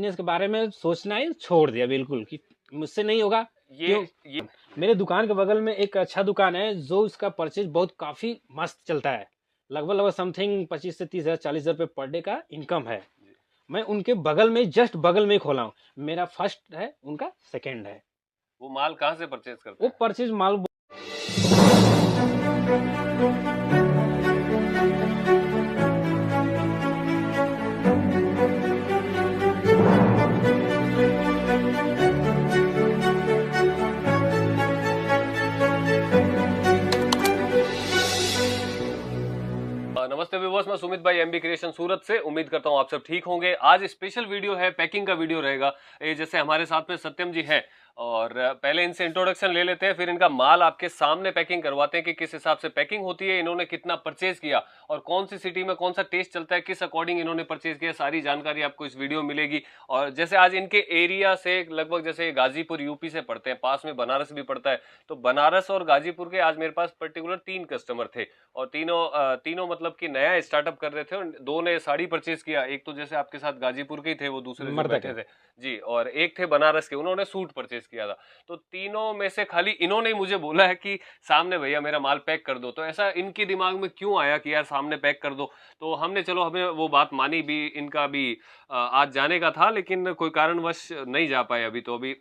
Business के बारे में सोचना ही छोड़ दिया बिल्कुल कि मुझसे नहीं होगा। ये मेरे दुकान के बगल में एक अच्छा दुकान है जो उसका परचेज बहुत काफी मस्त चलता है, लगभग लगभग समथिंग 25 से 30 हजार 40 हजार रुपये पर डे का इनकम है। मैं उनके बगल में जस्ट बगल में ही खोला हूँ, मेरा फर्स्ट है, उनका सेकंड है। वो माल कहाँ से परचेज करते वो हैं? परचेज माल नमस्ते व्यूअर्स, मैं सुमित भाई एमबी क्रिएशन सूरत से। उम्मीद करता हूँ आप सब ठीक होंगे। आज स्पेशल वीडियो है, पैकिंग का वीडियो रहेगा। ये जैसे हमारे साथ में सत्यम जी हैं और पहले इनसे इंट्रोडक्शन ले लेते हैं, फिर इनका माल आपके सामने पैकिंग करवाते हैं कि किस हिसाब से पैकिंग होती है, इन्होंने कितना परचेज किया और कौन सी सिटी में कौन सा टेस्ट चलता है, किस अकॉर्डिंग इन्होंने परचेज किया, सारी जानकारी आपको इस वीडियो में मिलेगी। और जैसे आज इनके एरिया से लगभग जैसे गाजीपुर यूपी से पड़ते हैं, पास में बनारस भी पड़ता है, तो बनारस और गाजीपुर के आज मेरे पास पर्टिकुलर 3 कस्टमर थे और तीनों मतलब कि नया स्टार्टअप कर रहे थे और 2 ने साड़ी परचेज किया। एक तो जैसे आपके साथ गाजीपुर के ही थे, वो दूसरे जो बैठे थे जी, और एक थे बनारस के, उन्होंने सूट परचेज किया था। तो तीनों में से खाली इन्होंने ही मुझे बोला है कि सामने भैया मेरा माल पैक कर दो। तो ऐसा इनके दिमाग में क्यों आया कि यार सामने पैक कर दो? तो हमने चलो हमें वो बात मानी भी, इनका भी आज जाने का था लेकिन कोई कारणवश नहीं जा पाए। अभी तो अभी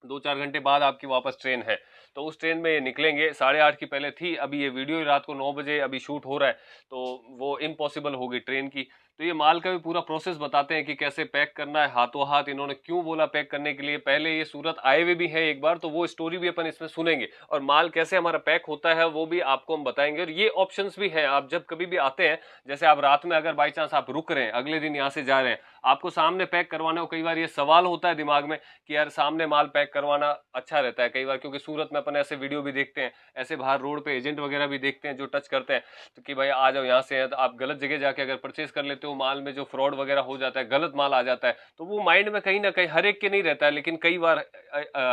2-4 घंटे बाद आपकी वापस ट्रेन है, तो उस ट्रेन में निकलेंगे। 8:30 की पहले थी, अभी ये वीडियो रात को 9 बजे अभी शूट हो रहा है, तो वो इम्पॉसिबल होगी ट्रेन की। तो ये माल का भी पूरा प्रोसेस बताते हैं कि कैसे पैक करना है हाथों हाथ, इन्होंने क्यों बोला पैक करने के लिए। पहले ये सूरत आए हुए भी हैं एक बार, तो वो स्टोरी भी अपन इसमें सुनेंगे और माल कैसे हमारा पैक होता है वो भी आपको हम बताएंगे। और ये ऑप्शंस भी हैं, आप जब कभी भी आते हैं, जैसे आप रात में अगर बाई चांस आप रुक रहे हैं, अगले दिन यहाँ से जा रहे हैं, आपको सामने पैक करवाना हो, कई बार ये सवाल होता है दिमाग में कि यार सामने माल पैक करवाना अच्छा रहता है कई बार, क्योंकि सूरत में अपन ऐसे वीडियो भी देखते हैं, ऐसे बाहर रोड पे एजेंट वगैरह भी देखते हैं जो टच करते हैं, तो कि भाई आ जाओ यहाँ से है, तो आप गलत जगह जाके अगर परचेज कर लेते हो, माल में जो फ्रॉड वगैरह हो जाता है, गलत माल आ जाता है, तो वो माइंड में कहीं ना कहीं हर एक के नहीं रहता है, लेकिन कई बार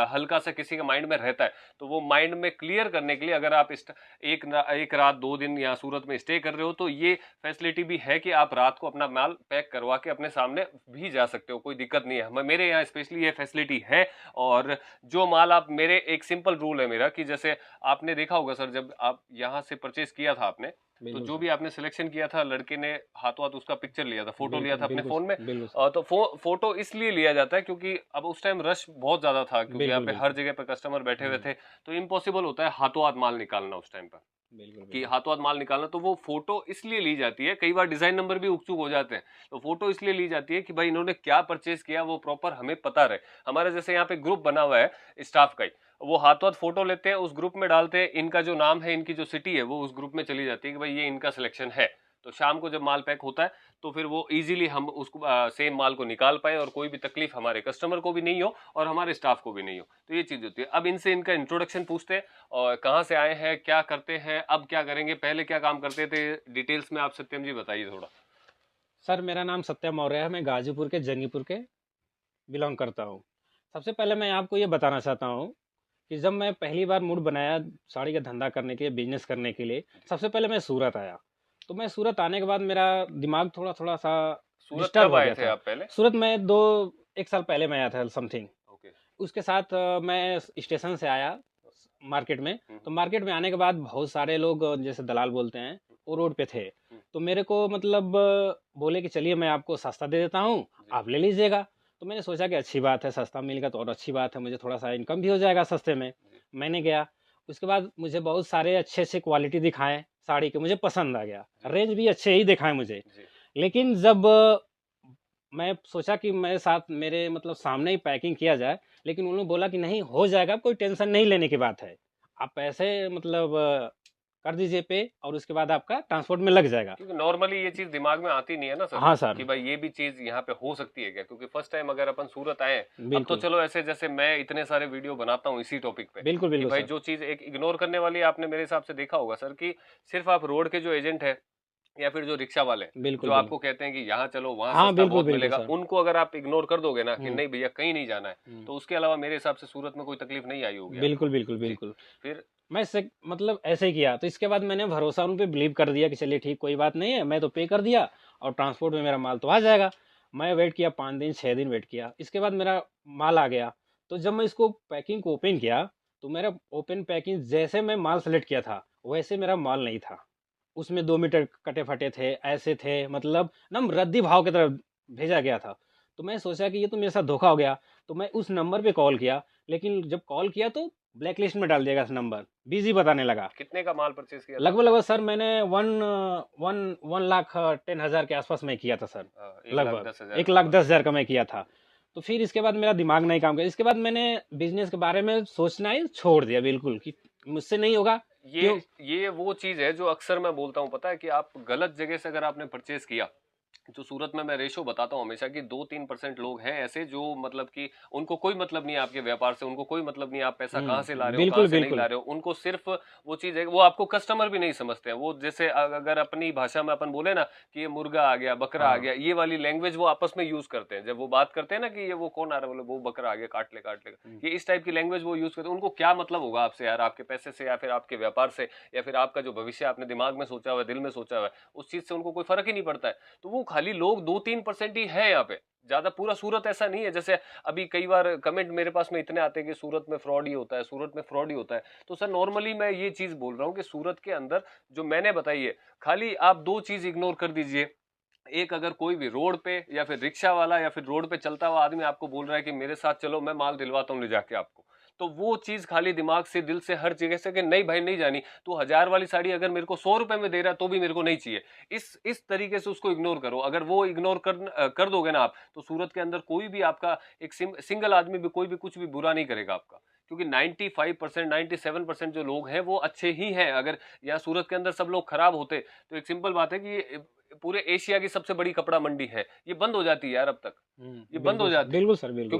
हल्का सा किसी के माइंड में रहता है। तो वो माइंड में क्लियर करने के लिए अगर आप एक रात 2 दिन यहाँ सूरत में स्टे कर रहे हो, तो ये फैसिलिटी भी है कि आप रात को अपना माल पैक करवा के अपने सामने भी जा सकते हो, कोई दिक्कत नहीं है। मेरे यहाँ स्पेशली ये फैसिलिटी है। और जो माल आप मेरे, एक सिंपल रूल है मेरा कि जैसे आपने देखा होगा सर, जब आप यहाँ से परचेज किया था आपने, तो जो भी आपने सिलेक्शन किया था, लड़के ने हाथों हाथ उसका पिक्चर लिया था, फोटो लिया था अपने फोन में। तो फोटो इसलिए लिया जाता है क्योंकि अब उस टाइम रश बहुत ज्यादा था, क्योंकि यहाँ पे हर जगह पे कस्टमर बैठे हुए थे, तो इम्पॉसिबल होता है हाथों हाथ माल निकालना उस टाइम पर, कि हाथों हाथ माल निकालना। तो वो फोटो इसलिए ली जाती है, कई बार डिजाइन नंबर भी उकचुक हो जाते हैं, तो फोटो इसलिए ली जाती है कि भाई इन्होंने क्या परचेज किया वो प्रॉपर हमें पता रहे। हमारे जैसे यहाँ पे ग्रुप बना हुआ है स्टाफ का ही, वो हाथों हाथ फोटो लेते हैं, उस ग्रुप में डालते हैं, इनका जो नाम है, इनकी जो सिटी है, वो उस ग्रुप में चली जाती है कि भाई ये इनका सिलेक्शन है। तो शाम को जब माल पैक होता है तो फिर वो इजीली हम उसको सेम माल को निकाल पाए और कोई भी तकलीफ हमारे कस्टमर को भी नहीं हो और हमारे स्टाफ को भी नहीं हो। तो ये चीज होती है। अब इनसे इनका इंट्रोडक्शन पूछते हैं और कहाँ से आए हैं, क्या करते हैं, अब क्या करेंगे, पहले क्या काम करते थे, डिटेल्स में आप सत्यम जी बताइए थोड़ा। सर, मेरा नाम सत्यम मौर्य है, मैं गाजीपुर के जंगीपुर के बिलोंग करता हूँ। सबसे पहले मैं आपको ये बताना चाहता हूँ कि जब मैं पहली बार मूड बनाया साड़ी का धंधा करने के लिए, बिजनेस करने के लिए, सबसे पहले मैं सूरत आया। तो मैं सूरत आने के बाद मेरा दिमाग थोड़ा थोड़ा सा सूरत डिस्टर्ब कब हो आए गया थे था। आप पहले? सूरत में एक साल पहले मैं आया था समथिंग। ओके। उसके साथ मैं स्टेशन से आया मार्केट में। तो मार्केट में आने के बाद बहुत सारे लोग, जैसे दलाल बोलते हैं, वो रोड पे थे। तो मेरे को मतलब बोले कि चलिए मैं आपको सस्ता दे देता हूँ, आप ले लीजिएगा। तो मैंने सोचा कि अच्छी बात है, सस्ता मिलेगा तो और अच्छी बात है, मुझे थोड़ा सा इनकम भी हो जाएगा सस्ते में। मैंने गया, उसके बाद मुझे बहुत सारे अच्छे अच्छे क्वालिटी दिखाए साड़ी के, मुझे पसंद आ गया, रेंज भी अच्छे ही दिखाए मुझे। लेकिन जब मैं सोचा कि मेरे साथ मेरे मतलब सामने ही पैकिंग किया जाए, लेकिन उन्होंने बोला कि नहीं हो जाएगा, कोई टेंशन नहीं लेने की बात है, आप पैसे मतलब कर दीजिए पे और उसके बाद आपका ट्रांसपोर्ट में लग जाएगा। क्योंकि नॉर्मली ये चीज दिमाग में आती नहीं है ना सर। हाँ सर, कि भाई ये भी चीज यहाँ पे हो सकती है क्या, क्योंकि फर्स्ट टाइम अगर अपन सूरत आए। अब तो बिल्कुल चलो ऐसे जैसे मैं इतने सारे वीडियो बनाता हूँ इसी टॉपिक पे, बिल्कुल कि बिल्कुल भाई सर। जो चीज एक इग्नोर करने वाली है, आपने मेरे हिसाब से देखा होगा सर, कि सिर्फ आप रोड के जो एजेंट है या फिर जो रिक्शा वाले बिल्कुल जो बिल्कुल आपको कहते हैं कि यहाँ चलो वहां हाँ, सस्ता बिल्कुल बहुत बिल्कुल मिलेगा, सर। उनको अगर आप इग्नोर कर दोगे ना कि नहीं भैया कहीं नहीं जाना है, हम्म, तो उसके अलावा मेरे हिसाब से सूरत में कोई तकलीफ नहीं आई होगी बिल्कुल आपको। बिल्कुल जी। बिल्कुल। फिर मैं से मतलब ऐसे ही किया। तो इसके बाद मैंने भरोसा उन पे बिलीव कर दिया कि चलिए ठीक, कोई बात नहीं है, मैं तो पे कर दिया और ट्रांसपोर्ट में मेरा माल तो आ जाएगा। मैं वेट किया 5 दिन 6 दिन वेट किया, इसके बाद मेरा माल आ गया। तो जब मैं इसको पैकिंग को ओपन किया, तो मेरा ओपन पैकिंग जैसे मैं माल सेलेक्ट किया था वैसे मेरा माल नहीं था। उसमें 2 मीटर कटे फटे थे, ऐसे थे, मतलब ना रद्दी भाव की तरफ भेजा गया था। तो मैं सोचा कि ये तो मेरे साथ धोखा हो गया। तो मैं उस नंबर पे कॉल किया, लेकिन जब कॉल किया तो ब्लैक लिस्ट में डाल दिया नंबर, बिजी बताने लगा। कितने का माल परचेज किया था? लगभग लगभग सर मैंने 1,10,000 के आसपास मैं किया था सर। लगभग 1,10,000 का मैं किया था। तो फिर इसके बाद मेरा दिमाग नहीं काम किया। इसके बाद मैंने बिजनेस के बारे में सोचना ही छोड़ दिया बिल्कुल, कि मुझसे नहीं होगा। ये वो चीज है जो अक्सर मैं बोलता हूँ, पता है कि आप गलत जगह से अगर आपने परचेज किया, जो सूरत में मैं रेशो बताता हूँ हमेशा कि 2-3% लोग हैं ऐसे जो मतलब कि उनको कोई मतलब नहीं है आपके व्यापार से, उनको कोई मतलब नहीं है आप पैसा कहाँ से ला रहे हो, कहाँ से नहीं ला रहे हो। उनको सिर्फ वो चीज है, वो आपको कस्टमर भी नहीं समझते हैं। वो जैसे अगर अपनी भाषा में अपन बोले ना कि ये मुर्गा आ गया, बकरा आ गया, ये वाली लैंग्वेज वो आपस में यूज करते हैं। जब वो बात करते हैं ना कि ये वो कौन आ रहा है, बोले वो बकरा आ गया, काट ले, ये इस टाइप की लैंग्वेज वो यूज करते हैं। उनको क्या मतलब होगा आपसे यार, आपके पैसे से या फिर आपके व्यापार से या फिर आपका जो भविष्य आपने दिमाग में सोचा हुआ है, दिल में सोचा हुआ है, उस चीज से उनको कोई फर्क ही नहीं पड़ता है। तो वो खाली लोग 2-3% ही है यहाँ पे, ज्यादा पूरा सूरत ऐसा नहीं है। जैसे अभी कई बार कमेंट मेरे पास में इतने आते हैं कि सूरत में फ्रॉड ही होता है, सूरत में फ्रॉड ही होता है। तो सर नॉर्मली मैं ये चीज बोल रहा हूँ कि सूरत के अंदर जो मैंने बताई है, खाली आप 2 चीज इग्नोर कर दीजिए। एक, अगर कोई भी रोड पे या फिर रिक्शा वाला या फिर रोड पे चलता हुआ आदमी आपको बोल रहा है कि मेरे साथ चलो, मैं माल दिलवाता हूँ ले जाके आपको, तो वो चीज खाली दिमाग से, दिल से, हर जगह से कि नहीं भाई नहीं जानी, तो 1000 वाली साड़ी अगर मेरे को 100 रुपए में दे रहा है तो भी मेरे को नहीं चाहिए। इस तरीके से उसको इग्नोर करो। अगर वो इग्नोर कर दोगे ना आप, तो सूरत के अंदर कोई भी आपका एक सिंगल आदमी भी कोई भी कुछ भी बुरा नहीं करेगा आपका, क्योंकि 95% 97% जो लोग हैं वो अच्छे ही हैं। अगर यहाँ सूरत के अंदर सब लोग खराब होते तो एक सिंपल बात है कि ये पूरे एशिया की सबसे बड़ी कपड़ा मंडी है, ये बंद हो जाती है यार अब तक, ये बंद हो जाती है। बिल्कुल सर, बिल्कुल।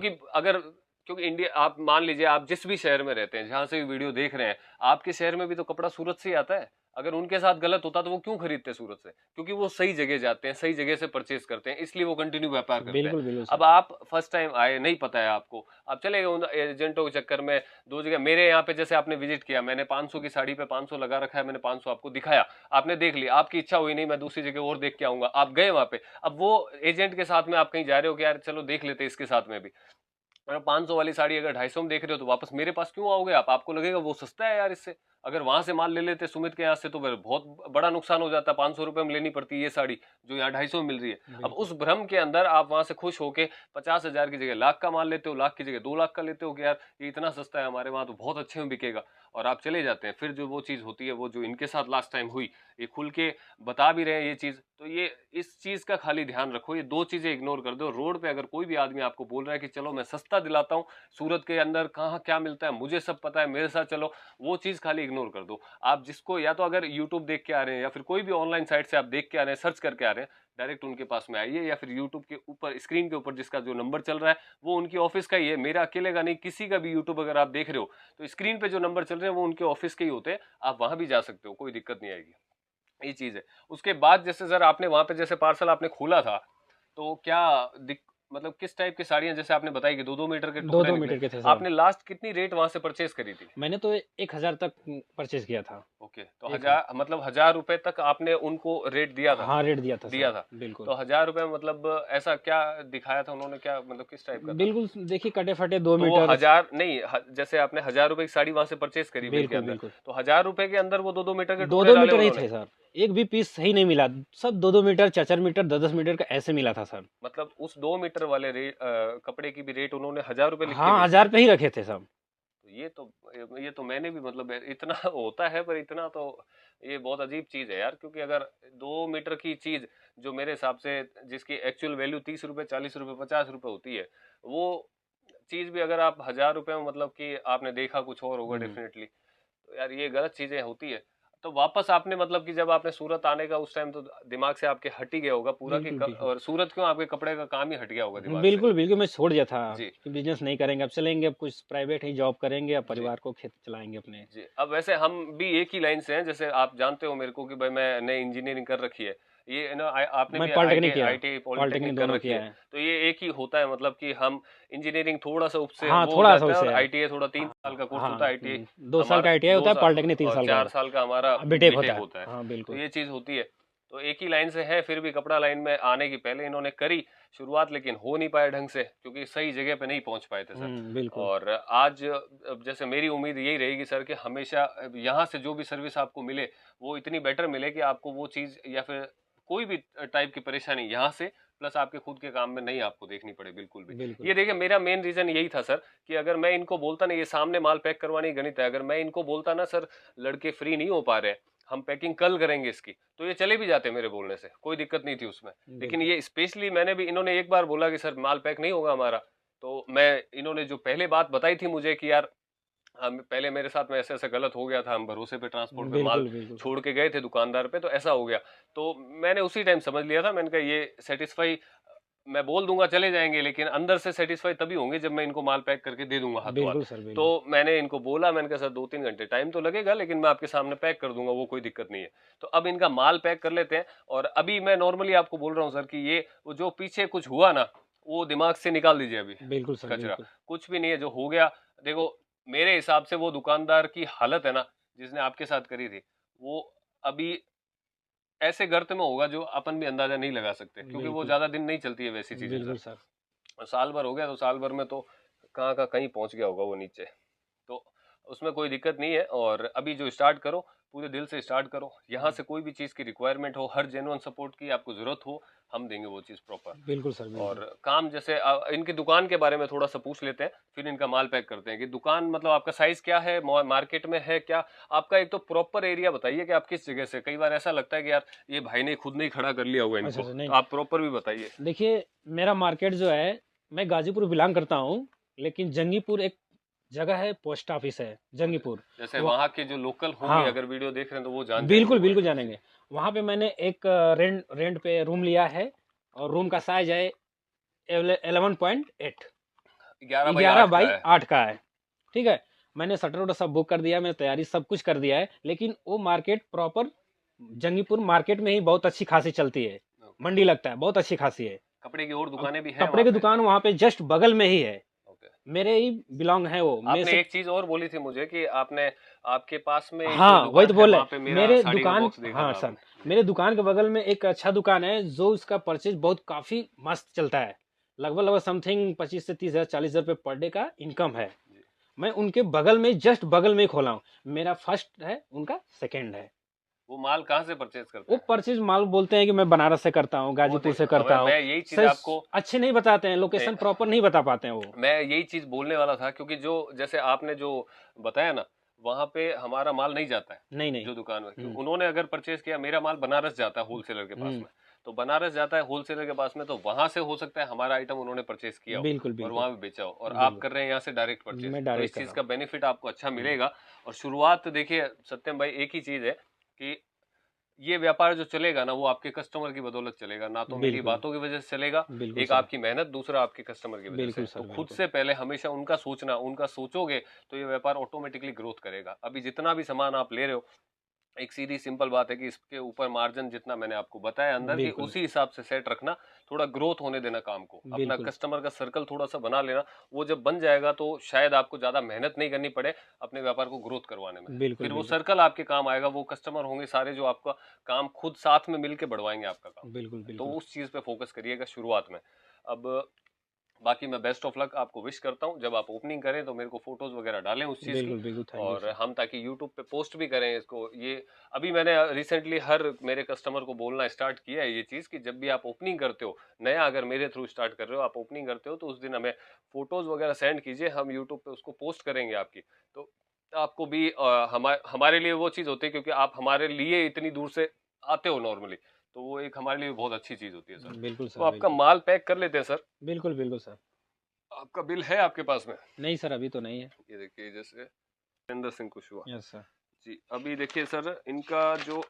क्योंकि इंडिया, आप मान लीजिए आप जिस भी शहर में रहते हैं, जहां से भी वीडियो देख रहे हैं, आपके शहर में भी तो कपड़ा सूरत से ही आता है। अगर उनके साथ गलत होता तो वो क्यों खरीदते सूरत से? क्योंकि वो सही जगह जाते हैं, सही जगह से परचेज करते हैं, इसलिए वो कंटिन्यू व्यापार करते हैं। बिल्कुल अब आप फर्स्ट टाइम आए, नहीं पता है आपको, आप चले गए उन एजेंटों के चक्कर में 2 जगह। मेरे यहाँ पे जैसे आपने विजिट किया, मैंने 500 की साड़ी पे 500 लगा रखा है, मैंने 500 आपको दिखाया, आपने देख लिया, आपकी इच्छा हुई नहीं मैं दूसरी जगह और देख के आऊंगा, आप गए वहां पे। अब वो एजेंट के साथ में आप कहीं जा रहे हो कि यार चलो देख लेते इसके साथ में भी, 500 वाली साड़ी अगर 250 में देख रहे हो तो वापस मेरे पास क्यों आओगे आप? आपको लगेगा वो सस्ता है यार इससे। अगर वहां से माल ले लेते सुमित के यहाँ से तो फिर बहुत बड़ा नुकसान हो जाता। 500 रुपए में लेनी पड़ती है ये साड़ी जो यहाँ 250 में मिल रही है। अब उस भ्रम के अंदर आप वहां से खुश होके 50,000 की जगह लाख का माल लेते हो, लाख की जगह 2 लाख का लेते हो कि यार ये इतना सस्ता है हमारे वहां तो बहुत अच्छे में बिकेगा, और आप चले जाते हैं। फिर जो वो चीज होती है, वो जो इनके साथ लास्ट टाइम हुई, ये खुल के बता भी रहे हैं ये चीज, तो ये इस चीज का खाली ध्यान रखो, ये 2 चीजें इग्नोर कर दो। रोड पे अगर कोई भी आदमी आपको बोल रहा है कि चलो मैं सस्ता दिलाता हूँ, सूरत के अंदर कहाँ क्या मिलता है मुझे सब पता है, मेरे साथ चलो, वो चीज खाली इग्नोर कर दो। आप जिसको, या तो अगर यूट्यूब देख के आ रहे हैं या फिर कोई भी ऑनलाइन साइट से आप देख के आ रहे हैं, सर्च करके आ रहे हैं, डायरेक्ट उनके पास में आइए, या फिर यूट्यूब के ऊपर स्क्रीन के ऊपर जिसका जो नंबर चल रहा है वो उनकी ऑफिस का ही है, मेरा अकेले का नहीं। किसी का भी यूट्यूब अगर आप देख रहे हो तो स्क्रीन पे जो नंबर चल रहे हैं वो उनके ऑफिस के ही होते हैं, आप वहां भी जा सकते हो, कोई दिक्कत नहीं आएगी। ये चीज है। उसके बाद जैसे सर आपने वहां पे जैसे पार्सल आपने खोला था, तो क्या मतलब किस टाइप की साड़ियां, जैसे आपने बताई कि 2-2 मीटर के टुकड़े 2-2 मीटर के थे सर। आपने लास्ट कितनी रेट वहां से परचेज करी थी? मैंने तो 1,000 तक परचेज किया था। ओके, तो 1000 मतलब 1000 रुपए तक आपने उनको रेट दिया था? हाँ, रेट दिया था सर। बिल्कुल। तो 1000 रुपए मतलब ऐसा क्या दिखाया था उन्होंने, क्या मतलब किस टाइप का? बिल्कुल देखिए, कटे फटे 2 तो मीटर। 1000 नहीं, जैसे आपने 1000 रुपए की साड़ी वहां से परचेज करी बिल के अंदर, तो 1000 रुपए के अंदर वो 2-2 मीटर के टुकड़े 2-2 डाले मीटर ही उन्होंने? थे सर, एक भी पीस सही नहीं मिला, सब 2-2 मीटर, 4-4 मीटर, 10-10 मीटर का ऐसे मिला था सर। मतलब उस 2 मीटर वाले कपड़े की भी रेट उन्होंने 1000 रुपए लिख के हाँ, 1000 पे ही रखे थे सब। तो ये तो मैंने भी मतलब इतना होता है, पर इतना तो ये बहुत अजीब चीज है यार। क्योंकि अगर 2 मीटर की चीज जो मेरे हिसाब से जिसकी एक्चुअल वैल्यू 30 रुपए, 40 रुपए, 50 रुपए होती है, वो चीज भी अगर आप 1000 रुपए में मतलब कि आपने देखा कुछ और होगा डेफिनेटली, तो यार ये गलत चीजें होती है। तो वापस आपने मतलब कि जब आपने सूरत आने का उस टाइम तो दिमाग से आपके हट ही गया होगा पूरा कि और सूरत क्यों आपके कपड़े का काम ही हट गया होगा दिमाग से। बिल्कुल मैं छोड़ दिया था जी। कि बिजनेस नहीं करेंगे, अब चलेंगे, अब कुछ प्राइवेट ही जॉब करेंगे, अब परिवार को खेत चलाएंगे अपने। जी। अब वैसे हम भी एक ही लाइन से हैं, जैसे आप जानते हो मेरे को कि भाई मैंने इंजीनियरिंग कर रखी है, ये ना आपने भी पॉलिटेक्निक पॉलिटेक्निक कर रखी है, तो ये एक ही होता है। मतलब कि हम इंजीनियरिंग थोड़ा सा उससे हाँ, वो थोड़ा सा जाता है, उससे और आईटीआई थोड़ा 3 साल का कोर्स होता है। आईटीआई 2 साल का आईटीआई होता है, पॉलिटेक्निक 3 साल का, 4 साल का हमारा बीटेक होता है। हाँ, बिल्कुल। तो ये चीज होती है। तो एक ही लाइन से है, फिर भी कपड़ा लाइन में आने की पहले इन्होंने करी शुरुआत, लेकिन हो नहीं पाया ढंग से, क्योंकि सही जगह पे नहीं पहुंच पाए थे सर। बिल्कुल। और आज अब जैसे मेरी उम्मीद यही रहेगी सर कि हमेशा यहाँ से जो भी सर्विस आपको मिले वो इतनी बेटर मिले कि आपको वो चीज़ या फिर कोई भी टाइप की परेशानी यहाँ से प्लस आपके खुद के काम में नहीं आपको देखनी पड़े बिल्कुल भी। बिल्कुल। ये देखिए मेरा मेन रीजन यही था सर कि अगर मैं इनको बोलता ना, ये सामने माल पैक करवाने की गणित है, अगर मैं इनको बोलता ना सर लड़के फ्री नहीं हो पा रहे, हम पैकिंग कल करेंगे इसकी, तो ये चले भी जाते मेरे बोलने से, कोई दिक्कत नहीं थी उसमें। लेकिन ये स्पेशली मैंने भी, इन्होंने एक बार बोला कि सर माल पैक नहीं होगा हमारा, तो मैं, इन्होंने जो पहले बात बताई थी मुझे कि यार हम पहले मेरे साथ में ऐसे ऐसे गलत हो गया था, हम भरोसे पे ट्रांसपोर्ट पे माल छोड़ के गए थे दुकानदार पे, तो ऐसा हो गया। तो मैंने उसी टाइम समझ लिया था, मैंने कहा ये सेटिस्फाई, मैं बोल दूंगा चले जाएंगे, लेकिन अंदर से सेटिस्फाई तभी होंगे जब मैं इनको माल पैक करके दे दूंगा हाथों हाथ। तो मैंने इनको बोला, मैंने कहा सर 2-3 घंटे टाइम तो लगेगा, लेकिन मैं आपके सामने पैक कर दूंगा, वो कोई दिक्कत नहीं है। तो अब इनका माल पैक कर लेते हैं। और अभी मैं नॉर्मली आपको बोल रहा हूँ सर कि ये जो पीछे कुछ हुआ ना, वो दिमाग से निकाल दीजिए अभी। बिल्कुल सर, कचरा कुछ भी नहीं है जो हो गया। देखो मेरे हिसाब से वो दुकानदार की हालत है ना जिसने आपके साथ करी थी, वो अभी ऐसे गर्त में होगा जो अपन भी अंदाजा नहीं लगा सकते, क्योंकि वो ज्यादा दिन नहीं चलती है वैसी चीजें सर। साल भर हो गया, तो साल भर में तो कहाँ का कहीं पहुंच गया होगा वो नीचे, तो उसमें कोई दिक्कत नहीं है। और अभी जो स्टार्ट करो पूरे दिल से स्टार्ट करो, यहाँ से कोई भी चीज की रिक्वायरमेंट हो, हर जेन्युइन सपोर्ट की आपको जरूरत हो, हम देंगे वो चीज प्रॉपर। बिल्कुल सर, बिल्कुल। और काम जैसे इनकी दुकान के बारे में थोड़ा सा पूछ लेते हैं, फिर इनका माल पैक करते हैं कि दुकान मतलब आपका साइज क्या है, मार्केट में है क्या आपका, एक तो प्रॉपर एरिया बताइए कि आप किस जगह से, कई बार ऐसा लगता है कि यार ये भाई ने खुद नहीं खड़ा कर लिया हुआ इनको। तो आप प्रॉपर भी बताइए। देखिए मेरा मार्केट जो है, मैं गाजीपुर बिलोंग करता हूँ, लेकिन जंगीपुर एक जगह है, पोस्ट ऑफिस है जंगीपुर, जैसे वहाँ के जो लोकल होंगे, हाँ, अगर वीडियो देख रहे हैं तो वो जान बिल्कुल बिल्कुल जानेंगे। वहाँ पे मैंने एक रेंट पे रूम लिया है, और रूम का साइज है 11.8, 11/8 का है। ठीक है, मैंने शटर वटर सब बुक कर दिया, मैंने तैयारी सब कुछ कर दिया है। लेकिन वो मार्केट प्रॉपर जंगीपुर मार्केट में ही बहुत अच्छी खासी चलती है, मंडी लगता है, बहुत अच्छी खासी है। कपड़े की और दुकानें भी हैं, कपड़े की दुकान वहाँ पे जस्ट बगल में ही है, मेरे ही बिलोंग है वो। आपने एक चीज और बोली थी मुझे कि आपने आपके पास में, हाँ वही तो बोल रहे, मेरे दुकान, हाँ सर मेरे दुकान के बगल में एक अच्छा दुकान है, जो उसका परचेज बहुत काफी मस्त चलता है, लगभग समथिंग 25 से 30 हजार 40 हजार रुपये पर डे का इनकम है। मैं उनके बगल में, जस्ट बगल में खोला हूँ, मेरा फर्स्ट है, उनका सेकेंड है। वो माल कहाँ से परचेज करते हैं? वो परचेज माल बोलते हैं कि मैं बनारस से करता हूँ, गाजीपुर से करता हूँ। यही चीज आपको अच्छे नहीं बताते हैं, लोकेशन प्रॉपर नहीं बता पाते हैं वो। मैं यही चीज बोलने वाला था, क्योंकि जो जैसे आपने जो बताया ना, वहाँ पे हमारा माल नहीं जाता है, नहीं जो दुकान में, उन्होंने अगर परचेज किया, मेरा माल बनारस जाता है होलसेलर के पास में, तो बनारस जाता है होलसेलर के पास में, तो वहां से हो सकता है हमारा आइटम उन्होंने परचेज किया हो, बिल्कुल, और वहां पे बेचा हो, और आप कर रहे हैं यहाँ से डायरेक्ट परचेज, तो इस चीज का बेनिफिट आपको अच्छा मिलेगा। और शुरुआत देखिए सत्यम भाई, एक ही चीज है कि ये व्यापार जो चलेगा ना, वो आपके कस्टमर की बदौलत चलेगा, ना तो मेरी बातों की वजह से चलेगा, एक आपकी मेहनत, दूसरा आपके कस्टमर की वजह से। तो खुद से पहले हमेशा उनका सोचना, उनका सोचोगे तो ये व्यापार ऑटोमेटिकली ग्रोथ करेगा। अभी जितना भी सामान आप ले रहे हो, एक सीधी सिंपल बात है कि इसके ऊपर मार्जिन जितना मैंने आपको बताया अंदर की, उसी हिसाब से सेट रखना, थोड़ा ग्रोथ होने देना काम को, अपना कस्टमर का सर्कल थोड़ा सा बना लेना। वो जब बन जाएगा तो शायद आपको ज्यादा मेहनत नहीं करनी पड़े अपने व्यापार को ग्रोथ करवाने में, फिर वो सर्कल आपके काम आएगा, वो कस्टमर होंगे सारे जो आपका काम खुद साथ में मिलकर बढ़वाएंगे आपका काम। तो उस चीज पे फोकस करिएगा शुरुआत में। अब बाकी मैं बेस्ट ऑफ लक आपको विश करता हूं, जब आप ओपनिंग करें तो मेरे को फोटोज वगैरह डालें उस चीज की, और हम ताकि यूट्यूब पे पोस्ट भी करें इसको। ये अभी मैंने रिसेंटली हर मेरे कस्टमर को बोलना स्टार्ट किया है ये चीज कि जब भी आप ओपनिंग करते हो नया, अगर मेरे थ्रू स्टार्ट कर रहे हो, आप ओपनिंग करते हो, तो उस दिन हमें फोटोज वगैरह सेंड कीजिए, हम यूट्यूब पे उसको पोस्ट करेंगे आपकी, तो आपको भी हमारे लिए वो चीज होती है, क्योंकि आप हमारे लिए इतनी दूर से आते हो नॉर्मली, तो वो एक हमारे लिए बहुत अच्छी चीज होती है सर। बिल्कुल सर। तो आपका माल पैक कर लेते हैं सर। बिल्कुल बिल्कुल सर। आपका बिल है आपके पास में? नहीं सर, अभी तो नहीं है। ये देखिए, जैसे सुरेंद्र सिंह कुशवाहा। यस सर जी। अभी देखिए सर, इनका जो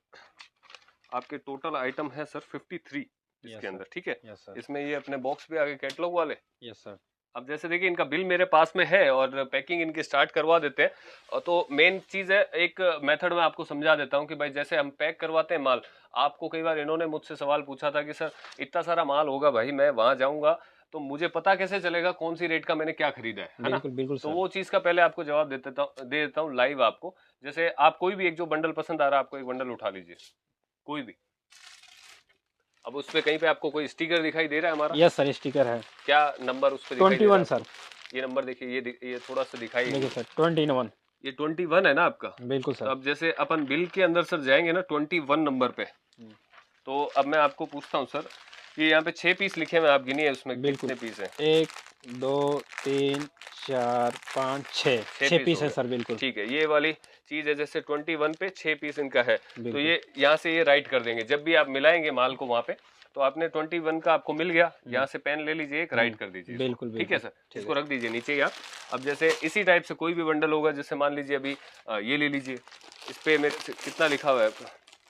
आपके टोटल आइटम है सर 53 इसके अंदर, ठीक है। इसमें ये अपने बॉक्स पे आगे कैटलॉग वाले। Yes sir. अब जैसे देखिए इनका बिल मेरे पास में है, और पैकिंग इनकी स्टार्ट करवा देते हैं। तो मेन चीज है, एक मेथड में आपको समझा देता हूँ कि भाई जैसे हम पैक करवाते हैं माल, आपको कई बार इन्होंने मुझसे सवाल पूछा था कि सर इतना सारा माल होगा भाई, मैं वहां जाऊंगा तो मुझे पता कैसे चलेगा कौन सी रेट का मैंने क्या खरीदा है ना? बिल्कुल। तो वो चीज का पहले आपको जवाब दे देता हूँ लाइव आपको। जैसे आप कोई भी एक जो बंडल पसंद आ रहा है, आपको एक बंडल उठा लीजिए, कोई भी, अब उस पे कहीं पे आपको कोई स्टिकर दिखाई दे रहा है हमारा? यस सर, स्टिकर है। क्या नंबर उस पे दिखाई दे रहा 21 है? सर। ये नंबर देखिए, ये थोड़ा सा दिखाई, देखिए सर 21। ये 21 है ना आपका? बिल्कुल तो सर। अब जैसे अपन बिल के अंदर सर जाएंगे ना 21 नंबर पे, तो अब मैं आपको पूछता हूँ सर कि यहाँ पे 6 पीस लिखे हुए, आप गिनिए उसमें कितने पीस है? 1 2 3 4 5 6 पीस है सर। बिल्कुल ठीक है, ये वाली चीज है, जैसे 21 पे 6 पीस इनका है, तो ये यहाँ से ये राइट कर देंगे। जब भी आप मिलाएंगे माल को वहाँ पे, तो आपने 21 का आपको मिल गया, यहाँ से पेन ले लीजिए, एक राइट कर दीजिए। बिल्कुल ठीक है सर, इसको रख दीजिए नीचे आप। अब जैसे इसी टाइप से कोई भी बंडल होगा, जैसे मान लीजिए अभी ये ले लीजिए, इस पे मेरे से कितना लिखा हुआ है,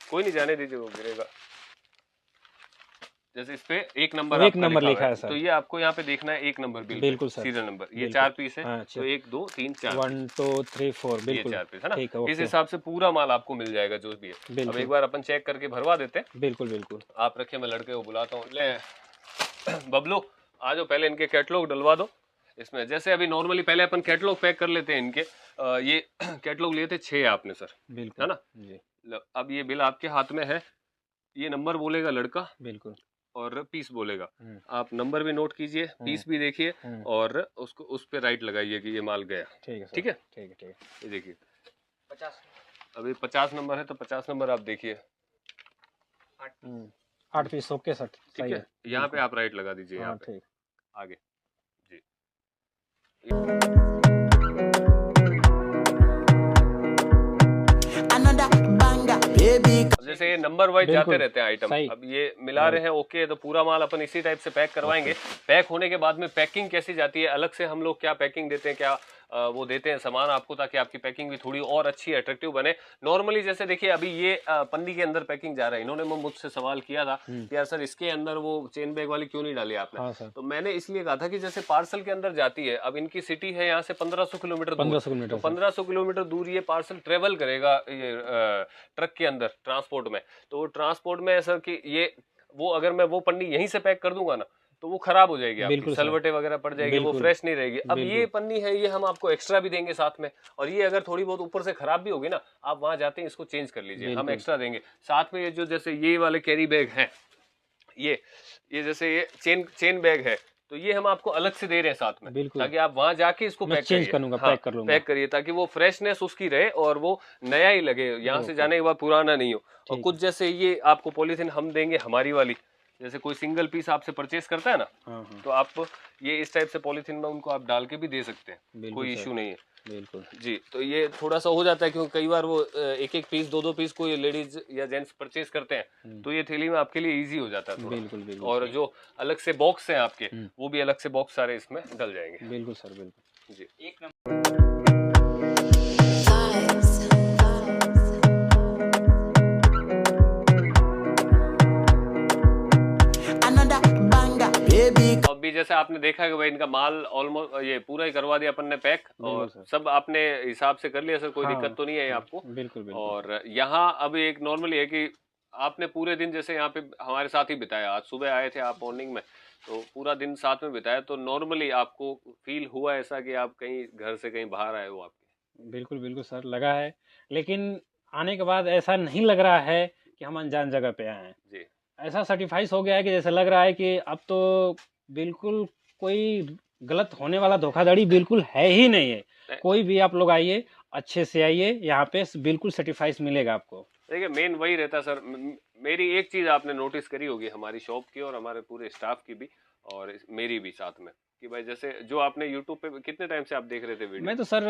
कोई नहीं, जाने दीजिए, वो गिरेगा। जैसे इस पे 1 नंबर लिखा है सर, तो ये आपको यहाँ पे देखना है 1 नंबर बिल, बिल्कुल सर, सीरियल नंबर। ये 4 पीस है, तो 1 2 3 4, 1 2 3 4, बिल्कुल 4 पीस है ना। इस हिसाब से पूरा माल आपको मिल जाएगा जो भी है। अब एक बार अपन चेक करके भरवा देते हैं। बिल्कुल बिल्कुल। आप रखिए, मैं लड़के को बुलाता हूँ। ले बबलू, आ जाओ, पहले इनके कैटलॉग डलवा दो इसमें। जैसे अभी नॉर्मली पहले अपन कैटलॉग पैक कर लेते हैं इनके, ये कैटलॉग लिए थे 6 आपने सर, बिल्कुल है ना। अब ये बिल आपके हाथ में है, ये नंबर बोलेगा लड़का, बिल्कुल, और पीस बोलेगा। आप नंबर भी नोट कीजिए, पीस भी देखिए, और उसको उस पे राइट लगाइए कि ये माल गया। ठीक है, ठीक है, ठीक है, ठीक है। ये देखिए 50, अभी 50 नंबर है, तो 50 नंबर आप देखिए, 8 पीस ओके सर। ठीक है, यहाँ पे आप राइट लगा दीजिए, यहाँ पे आगे जी। जैसे ये नंबर वाइज जाते रहते हैं आइटम, अब ये मिला रहे हैं, ओके, तो पूरा माल अपन इसी टाइप से पैक करवाएंगे। पैक होने के बाद में पैकिंग कैसी जाती है, अलग से हम लोग क्या पैकिंग देते हैं, क्या वो देते हैं सामान आपको, ताकि आपकी पैकिंग भी थोड़ी और अच्छी अट्रैक्टिव बने। नॉर्मली जैसे देखिए अभी ये पन्नी के अंदर पैकिंग जा रहा है, इन्होंने मुझसे सवाल किया था कि यार सर इसके अंदर वो चेन बैग वाली क्यों नहीं डाली आपने। हाँ, तो मैंने इसलिए कहा था कि जैसे पार्सल के अंदर जाती है, अब इनकी सिटी है यहाँ से 1500 किलोमीटर, 1500 किलोमीटर दूर ये पार्सल ट्रेवल करेगा ये ट्रक के अंदर ट्रांसपोर्ट में। तो वो ट्रांसपोर्ट में सर कि ये वो अगर मैं वो पन्नी यहीं से पैक कर दूंगा ना, तो वो खराब हो जाएगी, आपकी सलवटे वगैरह पड़ जाएगी, वो फ्रेश नहीं रहेगी। अब ये पन्नी है, ये हम आपको एक्स्ट्रा भी देंगे साथ में, और ये अगर थोड़ी बहुत ऊपर से खराब भी होगी ना, आप वहां जाते हैं इसको चेंज कर लीजिए, हम एक्स्ट्रा देंगे साथ में। ये जो जैसे ये वाले कैरी बैग हैं, ये जैसे ये चेन बैग है, तो ये हम आपको अलग से दे रहे हैं साथ में, ताकि आप वहां जाके इसको पैक करिए, पैक करिए, ताकि वो फ्रेशनेस उसकी रहे और वो नया ही लगे, यहाँ से जाने के बाद पुराना नहीं हो। और कुछ जैसे ये आपको पॉलीथीन हम देंगे हमारी वाली, जैसे कोई सिंगल पीस आपसे परचेस करता है ना, तो आप ये इस टाइप से पॉलीथीन में उनको आप डाल के भी दे सकते हैं, कोई इश्यू नहीं है। बिल्कुल जी। तो ये थोड़ा सा हो जाता है, क्योंकि कई बार वो एक एक पीस 2-2 पीस कोई लेडीज या जेंट्स परचेस करते हैं, तो ये थैली में आपके लिए इजी हो जाता है थोड़ा। बिल्कुल। और जो अलग से बॉक्स हैं आपके, वो भी अलग से बॉक्स सारे इसमें डल जाएंगे। बिल्कुल सर, बिल्कुल जी। एक नंबर अभी जैसे आपने देखा कि भाई इनका माल ऑलमोस्ट ये पूरा ही करवा दिया अपन ने पैक, और सब आपने हिसाब से कर लिया सर, कोई दिक्कत तो नहीं है आपको? बिल्कुल। और यहाँ अब एक नॉर्मली है कि आपने पूरे दिन जैसे यहाँ पे हमारे साथ ही बिताया, आज सुबह आए थे आप मॉर्निंग में, तो पूरा दिन साथ में बिताया, तो नॉर्मली आपको फील हुआ ऐसा कि आप कहीं घर से कहीं बाहर आए हो आपके? बिल्कुल सर, लगा है, लेकिन आने के बाद ऐसा नहीं लग रहा है कि हम अनजान जगह पे आए हैं जी। ऐसा सर्टिफाइड हो गया है कि जैसे लग रहा है कि अब तो बिल्कुल कोई गलत होने वाला धोखाधड़ी बिल्कुल है ही नहीं है। कोई भी आप लोग आइए, अच्छे से आइए, यहाँ पे बिल्कुल सर्टिफाइड मिलेगा आपको। देखिए मेन वही रहता है सर। मेरी एक चीज आपने नोटिस करी होगी हमारी शॉप की और हमारे पूरे स्टाफ की भी, और मेरी भी साथ में, कि भाई जैसे जो आपने YouTube पे कितने टाइम से आप देख रहे थे वीडियो? मैं तो सर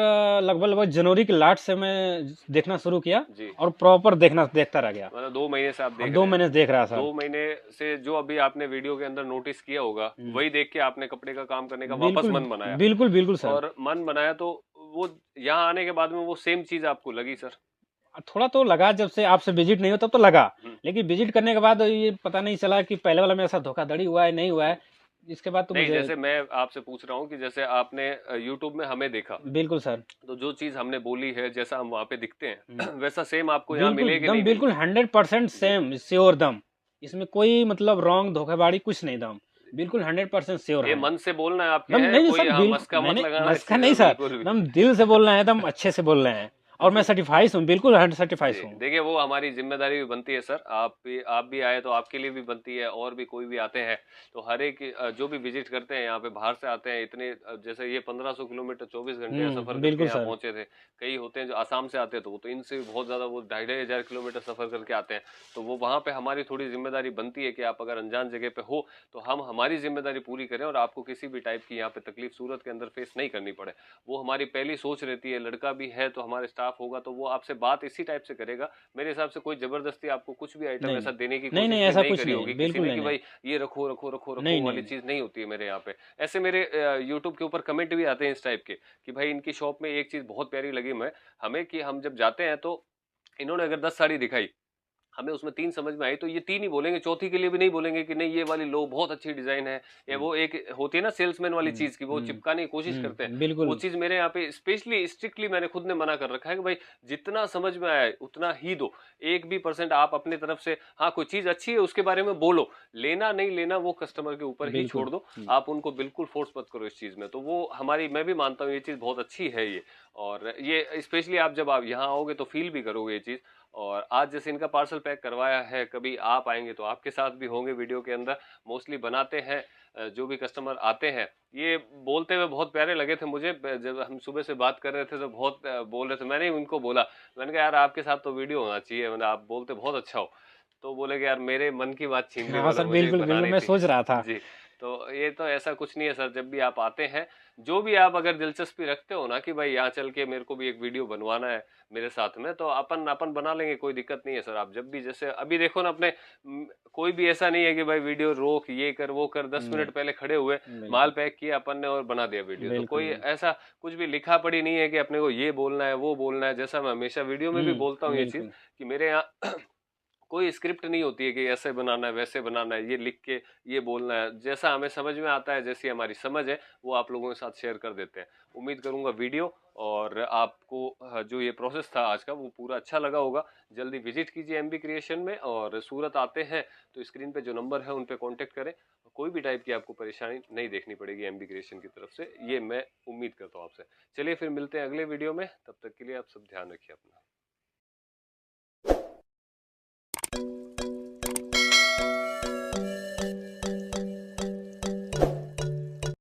लगभग जनवरी के लास्ट से मैं देखना शुरू किया और प्रॉपर देखता रह गया। मतलब 2 महीने से आप देख 2 महीने से देख रहा था। 2 महीने से जो अभी आपने वीडियो के अंदर नोटिस किया होगा, वही देख के आपने कपड़े का काम करने का वापस मन बनाया? बिल्कुल सर। और मन बनाया तो वो यहाँ आने के बाद में वो सेम चीज आपको लगी सर? थोड़ा तो लगा, जब से आपसे विजिट नहीं हो तब तो लगा, लेकिन विजिट करने के बाद ये पता नहीं चला कि पहले वाला में ऐसा धोखाधड़ी हुआ है नहीं हुआ है। इसके बाद तो नहीं, जैसे मैं आपसे पूछ रहा हूँ कि जैसे आपने YouTube में हमें देखा, बिल्कुल सर, तो जो चीज हमने बोली है, जैसा हम वहाँ पे दिखते हैं वैसा सेम आपको यहाँ मिलेगी? नहीं, बिल्कुल 100% सेम, श्योर दम, इसमें कोई मतलब रॉन्ग धोखेबाड़ी कुछ नहीं, दम बिल्कुल 100% श्योर है। ये मन से बोलना है आपके? नहीं सर, मस्का नहीं सर, एकदम दिल से बोल रहे हैं, एकदम अच्छे से बोल रहे हैं। और मैं सर्टिफाइड हूँ, बिल्कुल 100% हूँ। देखिए वो हमारी जिम्मेदारी भी बनती है सर, आप भी आए तो आपके लिए भी बनती है, और भी कोई भी आते हैं तो हर एक जो भी विजिट करते हैं यहाँ पे बाहर से आते हैं, इतने जैसे ये 1500 किलोमीटर 24 घंटे का सफर करके बिल्कुल यहाँ सर। पहुंचे थे। कई होते हैं जो आसाम से आते हैं, तो वो तो इनसे भी बहुत ज्यादा, वो 2,500 किलोमीटर सफर करके आते हैं। तो वो वहां पे हमारी थोड़ी जिम्मेदारी बनती है कि आप अगर अनजान जगह पे हो तो हम हमारी जिम्मेदारी पूरी करें और आपको किसी भी टाइप की यहाँ पे तकलीफ सूरत के अंदर फेस नहीं करनी पड़े। वो हमारी पहली सोच रहती है। लड़का भी है तो हमारे स्टाफ होगा तो वो आपसे बात इसी टाइप से करेगा। मेरे हिसाब से कोई जबरदस्ती आपको कुछ भी आइटम नहीं ऐसा देने की नहीं कोशिश नहीं, भी ऐसा नहीं कुछ करी नहीं, होगी किसी बिल्कुल ने नहीं कि नहीं भाई ये रखो रखो रखो नहीं रखो वाली नहीं। चीज नहीं होती है मेरे यहाँ पे। ऐसे मेरे यूट्यूब के ऊपर कमेंट भी आते हैं इस टाइप के कि भाई इनकी शॉप में एक चीज बहुत प्यारी लगी मैं हमें, कि हम जब जाते हैं तो इन्होंने अगर 10 साड़ी दिखाई, हमें उसमें 3 समझ में आई तो ये 3 ही बोलेंगे, चौथी के लिए भी नहीं बोलेंगे कि नहीं ये वाली लो बहुत अच्छी डिजाइन है। या वो एक होती है ना सेल्समैन वाली चीज की वो चिपकाने की कोशिश करते हैं, वो बिल्कुल चीज मेरे यहाँ पे स्पेशली स्ट्रिक्टली मैंने खुद ने मना कर रखा है कि भाई जितना समझ में आए उतना ही दो। 1% आप अपनी तरफ से, हाँ कोई चीज अच्छी है उसके बारे में बोलो, लेना नहीं लेना वो कस्टमर के ऊपर ही छोड़ बिल्कुल। दो। आप उनको बिल्कुल फोर्स मत करो इस चीज में। तो वो हमारी, मैं भी मानता हूँ ये चीज बहुत अच्छी है ये। और ये स्पेशली आप जब आप यहाँ आओगे तो फील भी करोगे ये चीज। और आज जैसे इनका पार्सल पैक करवाया है, कभी आप आएंगे तो आपके साथ भी होंगे वीडियो के अंदर। मोस्टली बनाते हैं, जो भी कस्टमर आते हैं ये बोलते हुए बहुत प्यारे लगे थे मुझे। जब हम सुबह से बात कर रहे थे तो बहुत बोल रहे थे, मैंने उनको बोला, मैंने कहा यार आपके साथ तो वीडियो होना चाहिए, मैंने आप बोलते बहुत अच्छा हो। तो बोले कि यार मेरे मन की बात छीन ली, हाँ मतलब सर, मुझे बिल्कुल बिल्कुल, बनानी मैं थी। सोच रहा था। जी। तो ये तो ऐसा कुछ नहीं है सर, जब भी आप आते हैं, जो भी आप अगर दिलचस्पी रखते हो ना कि भाई यहाँ चल के मेरे को भी एक वीडियो बनवाना है मेरे साथ में, तो अपन अपन बना लेंगे, कोई दिक्कत नहीं है सर। आप जब भी, जैसे अभी देखो ना अपने कोई भी ऐसा नहीं है कि भाई वीडियो रोक ये कर वो कर, 10 नहीं, मिनट पहले खड़े हुए, माल बिल्कुल पैक किया अपन ने और बना दिया वीडियो। तो बिल्कुल कोई बिल्कुल। ऐसा कुछ भी लिखा पड़ी नहीं है कि अपने को ये बोलना है वो बोलना है। जैसा मैं हमेशा वीडियो में भी बोलता हूँ ये चीज, बिल्कुल कि मेरे यहाँ कोई स्क्रिप्ट नहीं होती है कि ऐसे बनाना है वैसे बनाना है, ये लिख के ये बोलना है। जैसा हमें समझ में आता है, जैसी हमारी समझ है, वो आप लोगों के साथ शेयर कर देते हैं। उम्मीद करूंगा वीडियो और आपको जो ये प्रोसेस था आज का वो पूरा अच्छा लगा होगा। जल्दी विजिट कीजिए एमबी क्रिएशन में, और सूरत आते हैं तो स्क्रीन पे जो नंबर है उन पे कांटेक्ट करें। कोई भी टाइप की आपको परेशानी नहीं देखनी पड़ेगी एमबी क्रिएशन की तरफ से, ये मैं उम्मीद करता हूँ आपसे। चलिए फिर मिलते हैं अगले वीडियो में, तब तक के लिए आप सब ध्यान रखिए अपना।